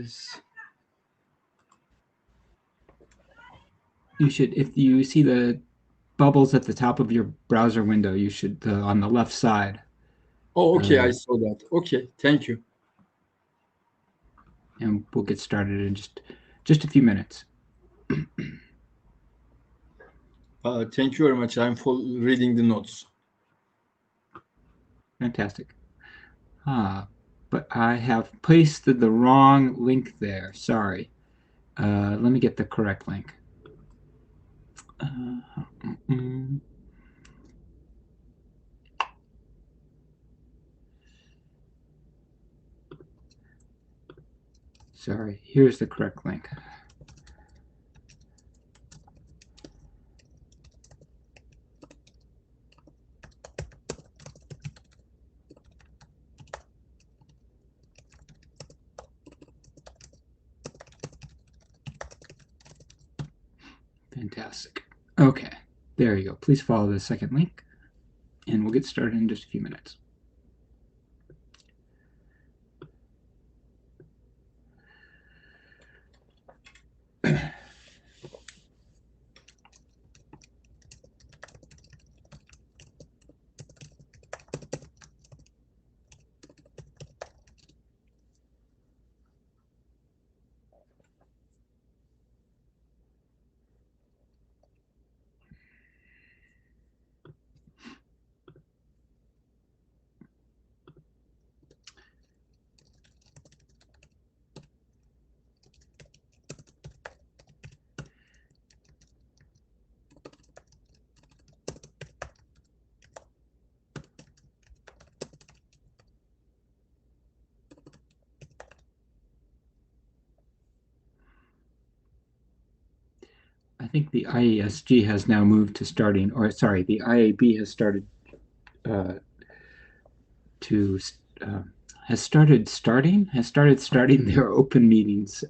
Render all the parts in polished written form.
is, you should, if you see the bubbles at the top of your browser window, you should, on the left side. Oh, okay, I saw that. Okay, thank you. And we'll get started in just a few minutes. Thank you very much. I'm for reading the notes. Fantastic. But I have pasted the wrong link there. Sorry. Let me get the correct link. Sorry, here's the correct link. Fantastic. Okay, there you go. Please follow the second link, and we'll get started in just a few minutes. I think the IESG has now moved to starting, or sorry, the IAB has started starting their open meetings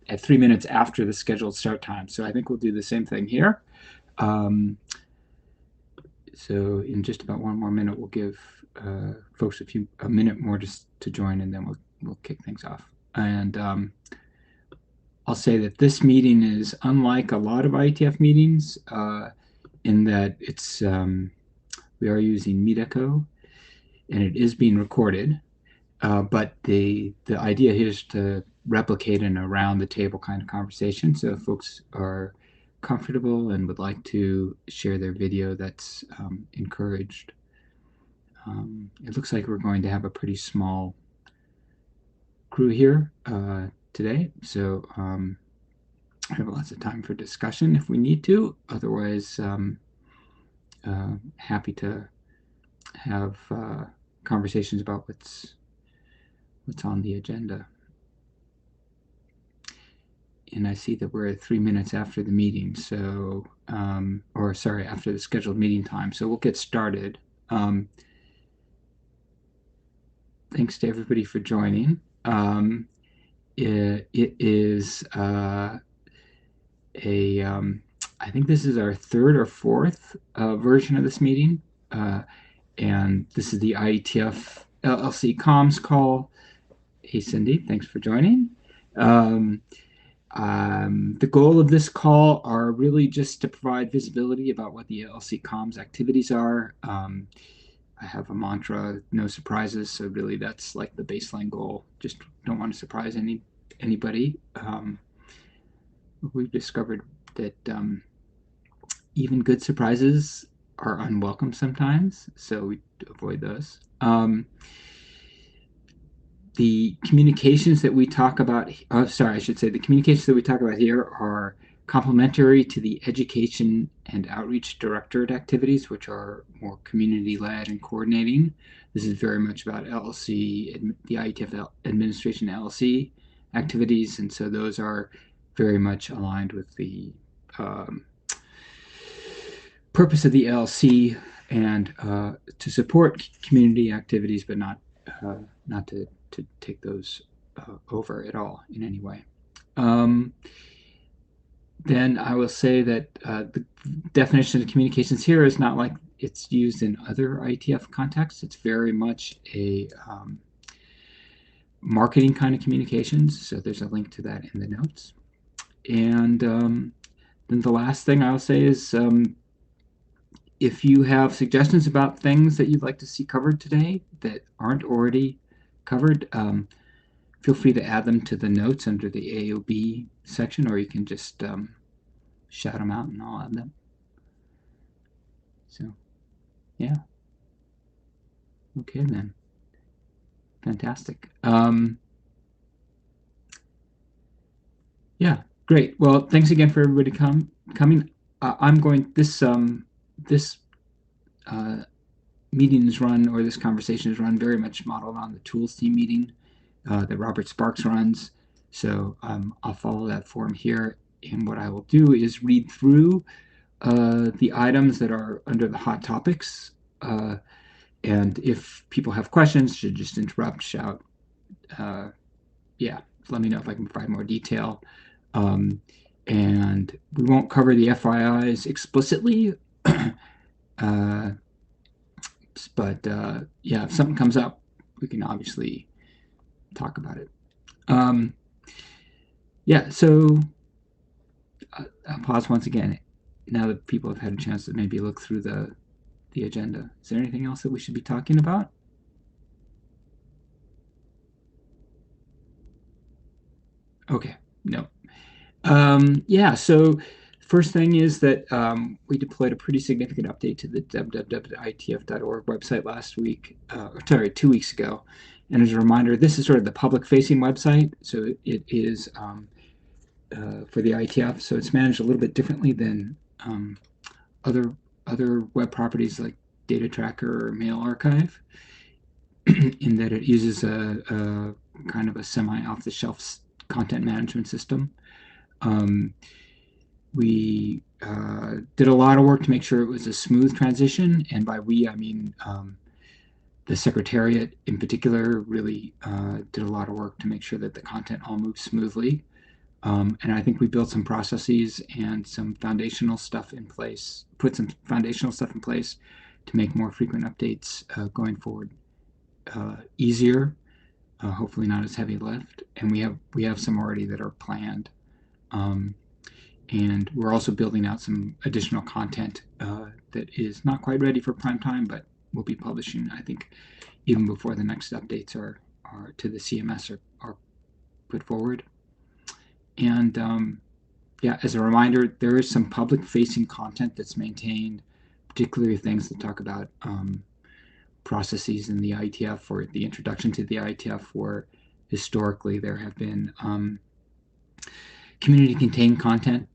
at 3 minutes after the scheduled start time. So I think we'll do the same thing here. So in just about one more minute, we'll give folks a minute more just to join, and then we'll kick things off. And I'll say that this meeting is unlike a lot of IETF meetings in that it's we are using Meetecho, and it is being recorded. But the idea here is to replicate an around the table kind of conversation. So if folks are comfortable and would like to share their video, that's encouraged. It looks like we're going to have a pretty small crew here today, so I have lots of time for discussion if we need to. Otherwise, happy to have conversations about what's on the agenda. And I see that we're at 3 minutes after the meeting, so or sorry, after the scheduled meeting time. So we'll get started. Thanks to everybody for joining. It is I think this is our third or fourth version of this meeting, and this is the IETF LLC Comms call. Hey, Cindy, thanks for joining. The goal of this call are really just to provide visibility about what the LLC Comms activities are. I have a mantra, no surprises, so really that's like the baseline goal. Just don't want to surprise anybody. We've discovered that even good surprises are unwelcome sometimes, so we avoid those. The communications that we talk about, the communications that we talk about here are complementary to the education and outreach directorate activities, which are more community-led and coordinating. This is very much about LLC, the IETF administration LLC activities, and so those are very much aligned with the purpose of the LLC and to support community activities, but not to take those over at all in any way. Then I will say that the definition of communications here is not like it's used in other IETF contexts. It's very much a marketing kind of communications. So there's a link to that in the notes. And then the last thing I'll say is if you have suggestions about things that you'd like to see covered today that aren't already covered, feel free to add them to the notes under the AOB section, or you can just shout them out and I'll add them. So, yeah. Okay, then. Fantastic. Yeah, great. Well, thanks again for everybody coming. I'm going this meeting is run, or this conversation is run, very much modeled on the tools team meeting that Robert Sparks runs. So I'll follow that form here. And what I will do is read through the items that are under the hot topics. And if people have questions, should just interrupt, shout. Yeah, let me know if I can provide more detail. And we won't cover the FYIs explicitly. But yeah, if something comes up, we can obviously talk about it. Yeah, so I'll pause once again. Now that people have had a chance to maybe look through the agenda, is there anything else that we should be talking about? Okay, no. Yeah, so first thing is that we deployed a pretty significant update to the www.itf.org website last week, sorry, 2 weeks ago. And as a reminder, this is sort of the public-facing website, so it is for the IETF, so it's managed a little bit differently than other web properties like Data Tracker or Mail Archive, in that it uses a kind of a semi-off-the-shelf content management system. We did a lot of work to make sure it was a smooth transition, and by we I mean the Secretariat in particular really did a lot of work to make sure that the content all moved smoothly. And I think we built some processes and some foundational stuff in place, put some foundational stuff in place to make more frequent updates going forward easier, hopefully not as heavy lift. And we have some already that are planned. And we're also building out some additional content that is not quite ready for prime time, but we'll be publishing, I think, even before the next updates are to the CMS are put forward. And yeah, as a reminder, there is some public-facing content that's maintained, particularly things that talk about processes in the IETF or the introduction to the IETF, where historically there have been community-maintained content,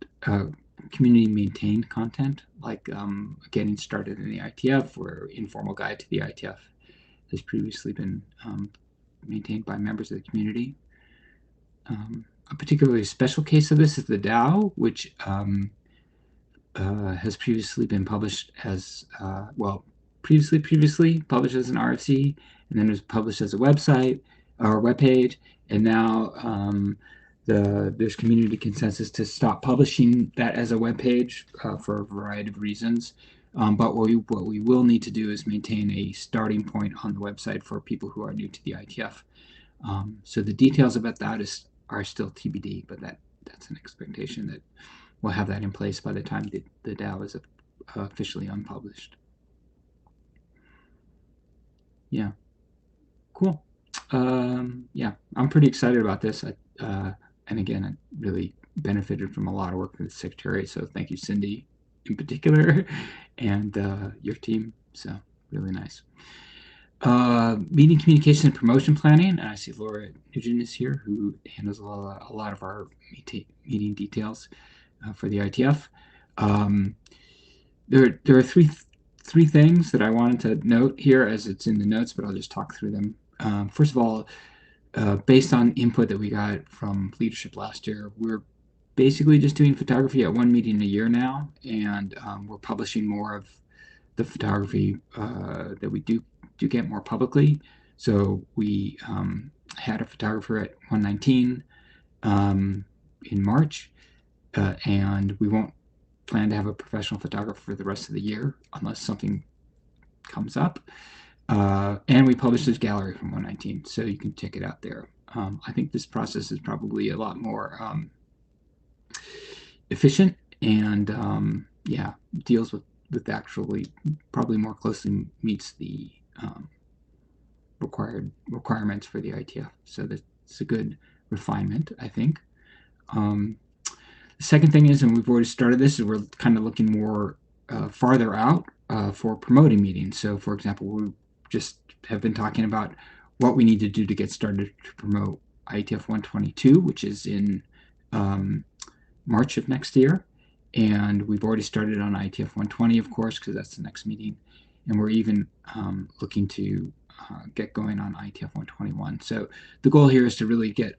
like getting started in the IETF, or informal guide to the IETF has previously been maintained by members of the community. A particularly special case of this is the DAO, which has previously been published as, previously published as an RFC, and then it was published as a website or webpage, and now there's community consensus to stop publishing that as a webpage for a variety of reasons. But what we will need to do is maintain a starting point on the website for people who are new to the IETF. So the details about that are still TBD, but that's an expectation that we'll have that in place by the time the DAO is officially unpublished. Yeah, cool. Yeah, I'm pretty excited about this. And again, I really benefited from a lot of work with the Secretary, so thank you, Cindy, in particular, and your team. So really nice. Meeting communication and promotion planning. I see Laura Nugent is here, who handles a lot of our meeting details for the IETF. There are three things that I wanted to note here, as it's in the notes, but I'll just talk through them. First of all, based on input that we got from leadership last year, we're basically just doing photography at one meeting a year now, and we're publishing more of the photography that we do get more publicly. So we had a photographer at 119 in March, and we won't plan to have a professional photographer for the rest of the year unless something comes up. And we published this gallery from 119, so you can check it out there. I think this process is probably a lot more efficient and deals with actually probably more closely meets the requirements for the IETF. So that's a good refinement, I think. The second thing is, and we've already started this, is we're kind of looking more farther out for promoting meetings. So, for example, we just have been talking about what we need to do to get started to promote IETF 122, which is in March of next year. And we've already started on IETF 120, of course, because that's the next meeting. And we're even looking to get going on IETF 121. So the goal here is to really get,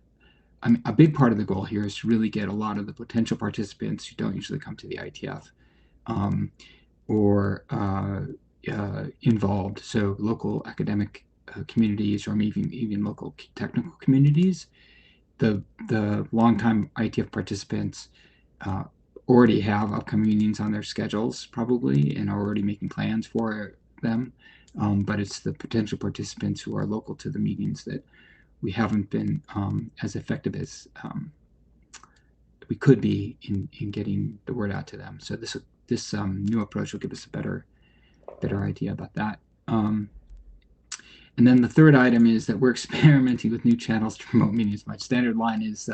a big part of the goal here is to really get a lot of the potential participants who don't usually come to the IETF or involved, so local academic communities or even local technical communities. The longtime IETF participants already have upcoming meetings on their schedules probably and are already making plans for them. But it's the potential participants who are local to the meetings that we haven't been as effective as we could be in getting the word out to them. So this new approach will give us a better idea about that. And then the third item is that we're experimenting with new channels to promote meetings. My standard line is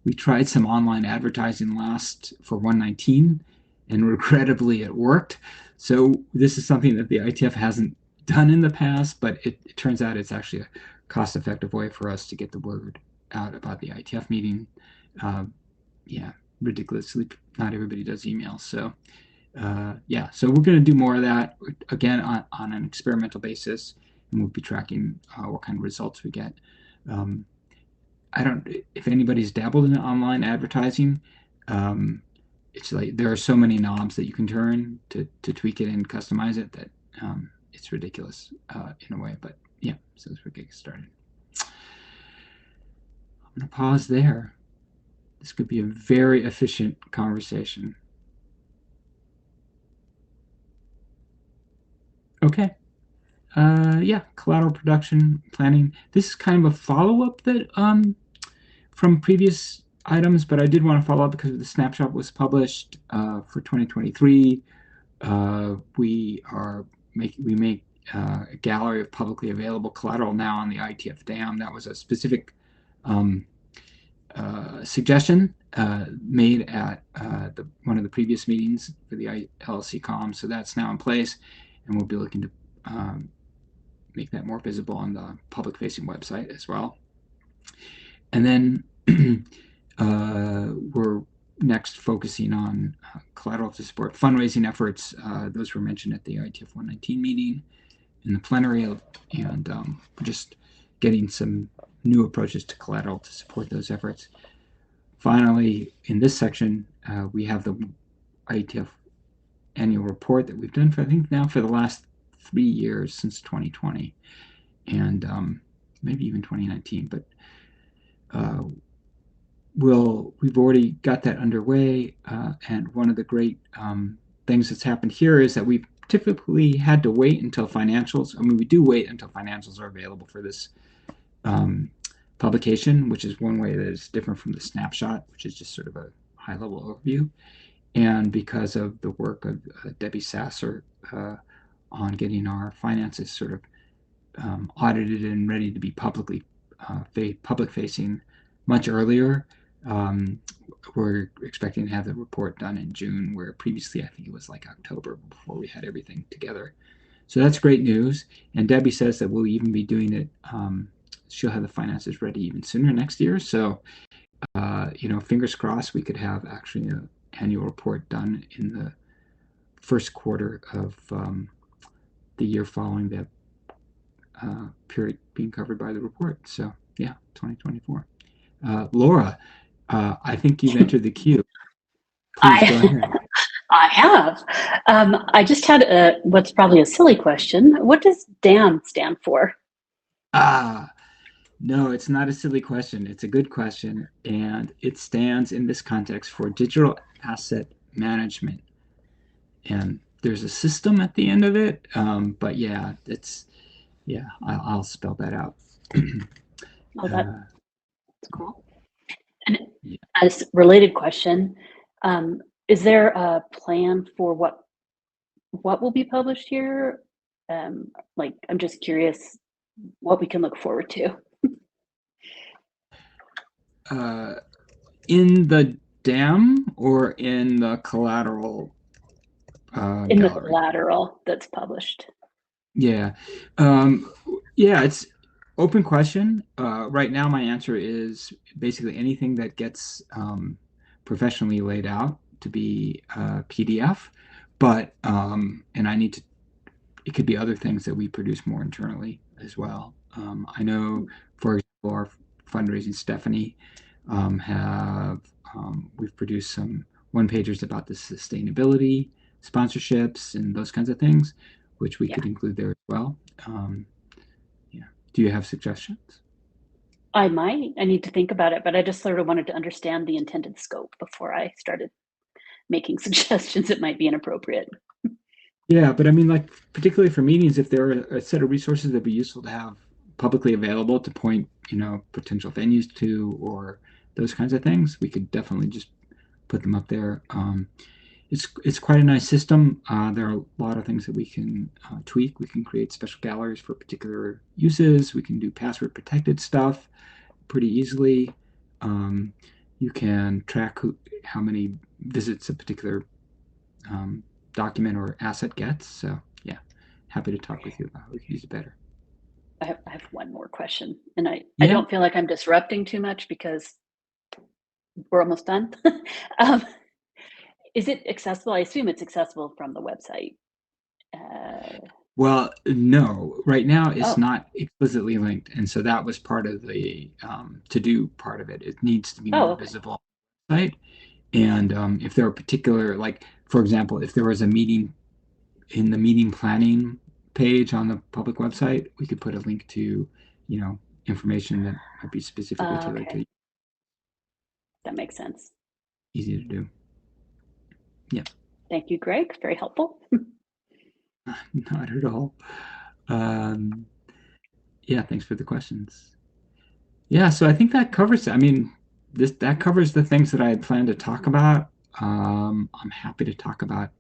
we tried some online advertising last for 119, and regrettably it worked. So this is something that the IETF hasn't done in the past, but it turns out it's actually a cost-effective way for us to get the word out about the IETF meeting. Ridiculously, not everybody does emails. So so we're going to do more of that, again, on an experimental basis, and we'll be tracking what kind of results we get. I don't, if anybody's dabbled in online advertising, it's like there are so many knobs that you can turn to tweak it and customize it that it's ridiculous in a way. But yeah, so let's get started. I'm going to pause there. This could be a very efficient conversation. Okay. Collateral production planning. This is kind of a follow-up that from previous items, but I did want to follow up because the snapshot was published for 2023. We make a gallery of publicly available collateral now on the IETF DAM. That was a specific suggestion made at one of the previous meetings for the IETF LLC Comms. So that's now in place, and we'll be looking to make that more visible on the public-facing website as well. And then we're next focusing on collateral to support fundraising efforts. Those were mentioned at the IETF 119 meeting in the plenary, and just getting some new approaches to collateral to support those efforts. Finally, in this section, we have the IETF annual report that we've done for, I think, now for the last 3 years since 2020, and maybe even 2019. But we've already got that underway, and one of the great things that's happened here is that we've typically had to wait until financials. I mean, we do wait until financials are available for this publication, which is one way that is different from the snapshot, which is just sort of a high-level overview. And because of the work of Debbie Sasser on getting our finances sort of audited and ready to be public-facing much earlier, we're expecting to have the report done in June, where previously I think it was like October before we had everything together. So that's great news. And Debbie says that we'll even be doing it. She'll have the finances ready even sooner next year. So, fingers crossed we could have actually an annual report done in the first quarter of the year following the period being covered by the report. So, 2024. Laura, I think you've entered the queue. Please go ahead. I have. I just had what's probably a silly question. What does DAM stand for? No, it's not a silly question. It's a good question, and it stands in this context for Digital Asset Management. And there's a system at the end of it, but I'll spell that out. That's cool. And Yeah. as a related question, is there a plan for what will be published here? Like, I'm just curious what we can look forward to. In the DAM or in the collateral In the gallery? collateral that's published. Yeah. Yeah, it's open question. Right now, my answer is basically anything that gets professionally laid out to be PDF. But, and I need to, it could be other things that we produce more internally as well. I know, for example, our fundraising Stephanie we've produced some one-pagers about the sustainability, sponsorships, and those kinds of things, which we could include there as well. Yeah. Do you have suggestions? I might. I need to think about it, but I just sort of wanted to understand the intended scope before I started making suggestions that might be inappropriate. Yeah, but I mean, like, particularly for meetings, if there are a set of resources that'd be useful to have publicly available to point, potential venues to, or those kinds of things, we could definitely just put them up there. It's quite a nice system. There are a lot of things that we can tweak. We can create special galleries for particular uses. We can do password protected stuff pretty easily. You can track how many visits a particular document or asset gets. So yeah, happy to talk with you about how we can use it better. I have one more question, and I don't feel like I'm disrupting too much because we're almost done. Is it accessible? I assume it's accessible from the website. Well, no, right now it's not explicitly linked. And so that was part of the to-do part of it. It needs to be more visible on the site. And if there are particular, like, for example, if there was a meeting in the meeting planning page on the public website, we could put a link to, information that might be specifically tailored to you. That makes sense. Easy to do. Yeah. Thank you, Greg. Very helpful. Not at all. Yeah, thanks for the questions. Yeah, so I think that covers it. I mean, that covers the things that I had planned to talk about. I'm happy to talk about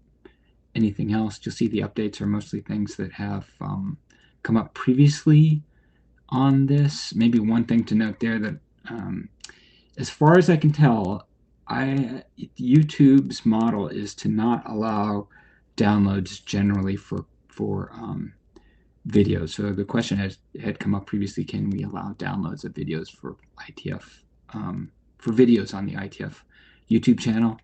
anything else. You'll see the updates are mostly things that have come up previously on this. Maybe one thing to note there that, as far as I can tell, YouTube's model is to not allow downloads generally for videos. So the question had come up previously: can we allow downloads of videos for IETF for videos on the IETF YouTube channel?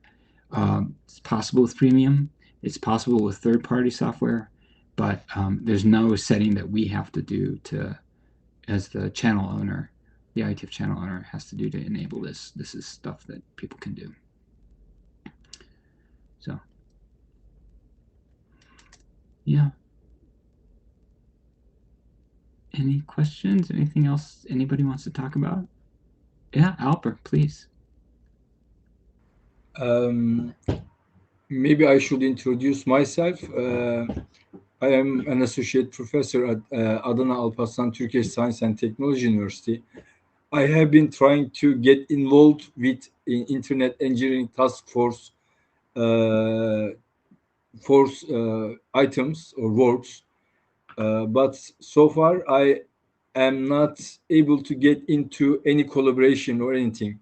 It's possible with premium. It's possible with third-party software, but there's no setting that we have to do as the channel owner. The IETF channel owner has to do to enable this. This is stuff that people can do. So, yeah. Any questions? Anything else anybody wants to talk about? Yeah, Alper, please. Maybe I should introduce myself. I am an associate professor at Adana Alparslan Turkish Science and Technology University. I have been trying to get involved with Internet Engineering Task Force items or works, but so far I am not able to get into any collaboration or anything,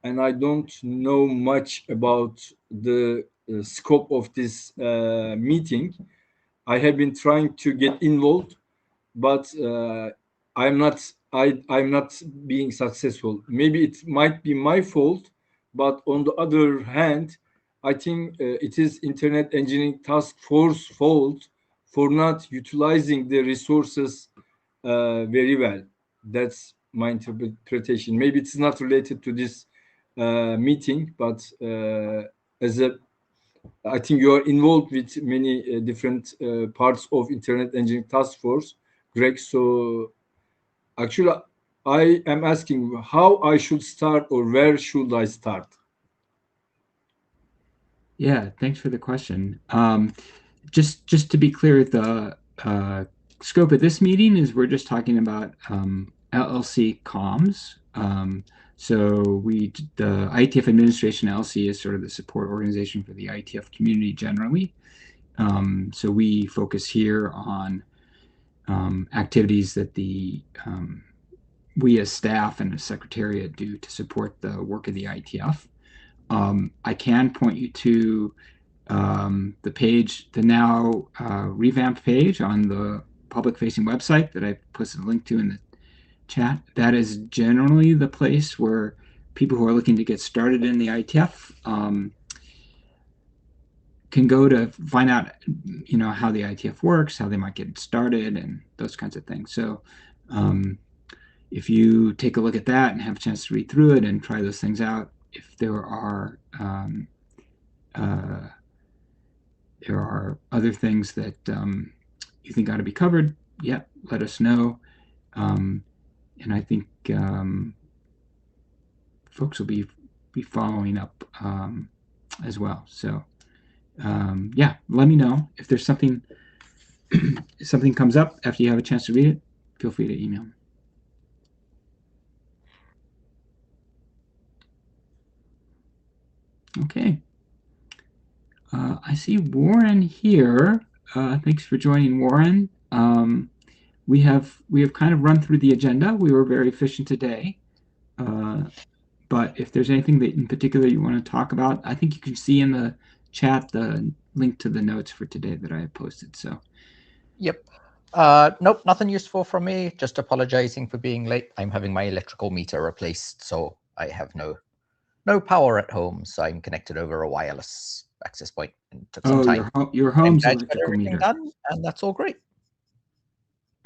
and I don't know much about the scope of this meeting. I have been trying to get involved, but I'm not being successful. Maybe it might be my fault, but on the other hand, I think it is Internet Engineering Task Force fault for not utilizing the resources very well. That's my interpretation. Maybe it's not related to this meeting, but I think you are involved with many different parts of Internet Engineering Task Force, Greg. So actually, I am asking how I should start or where should I start? Yeah, thanks for the question. Just to be clear, the scope of this meeting is we're just talking about LLC Comms, So the IETF Administration LLC is sort of the support organization for the IETF community generally. So we focus here on activities that we as staff and as secretariat do to support the work of the IETF. I can point you to the page, the now revamped page on the public-facing website that I posted a link to in the chat. That is generally the place where people who are looking to get started in the IETF can go to find out, how the IETF works, how they might get started, and those kinds of things. So if you take a look at that and have a chance to read through it and try those things out, if there are other things that you think ought to be covered, let us know. And I think folks will be following up as well. So let me know if there's something comes up after you have a chance to read it. Feel free to email me. Okay. I see Warren here. Thanks for joining, Warren. We have kind of run through the agenda. We were very efficient today. But if there's anything that in particular you want to talk about, I think you can see in the chat the link to the notes for today that I have posted. So. Yep. Nope, nothing useful from me. Just apologizing for being late. I'm having my electrical meter replaced, so I have no power at home. So I'm connected over a wireless access point, and it took some time. Your home's and electrical meter. Done, and that's all great.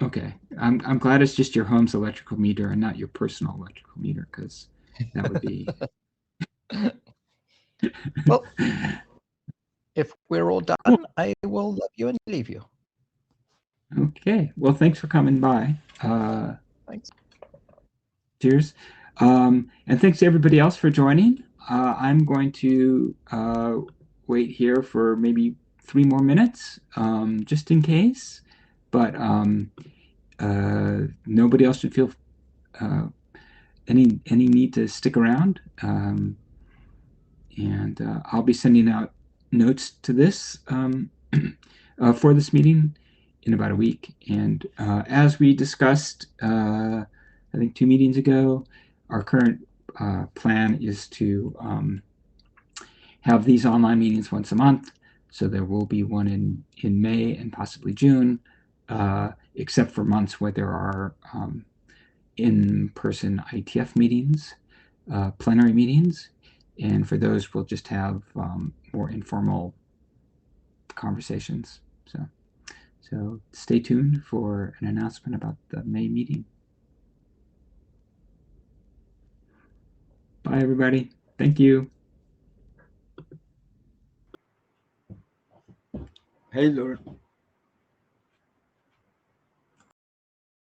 Okay, I'm glad it's just your home's electrical meter and not your personal electrical meter, because that would be. Well, if we're all done, cool. I will love you and leave you. Okay. Well, thanks for coming by. Thanks. Cheers. And thanks to everybody else for joining. I'm going to wait here for maybe 3 more minutes, just in case. But nobody else should feel any need to stick around. And I'll be sending out notes to this for this meeting in about a week. And as we discussed, I think 2 meetings ago, our current plan is to have these online meetings once a month. So there will be one in May and possibly June, except for months where there are in-person IETF meetings, plenary meetings. And for those, we'll just have more informal conversations. So stay tuned for an announcement about the May meeting. Bye, everybody. Thank you. Hey, Lauren.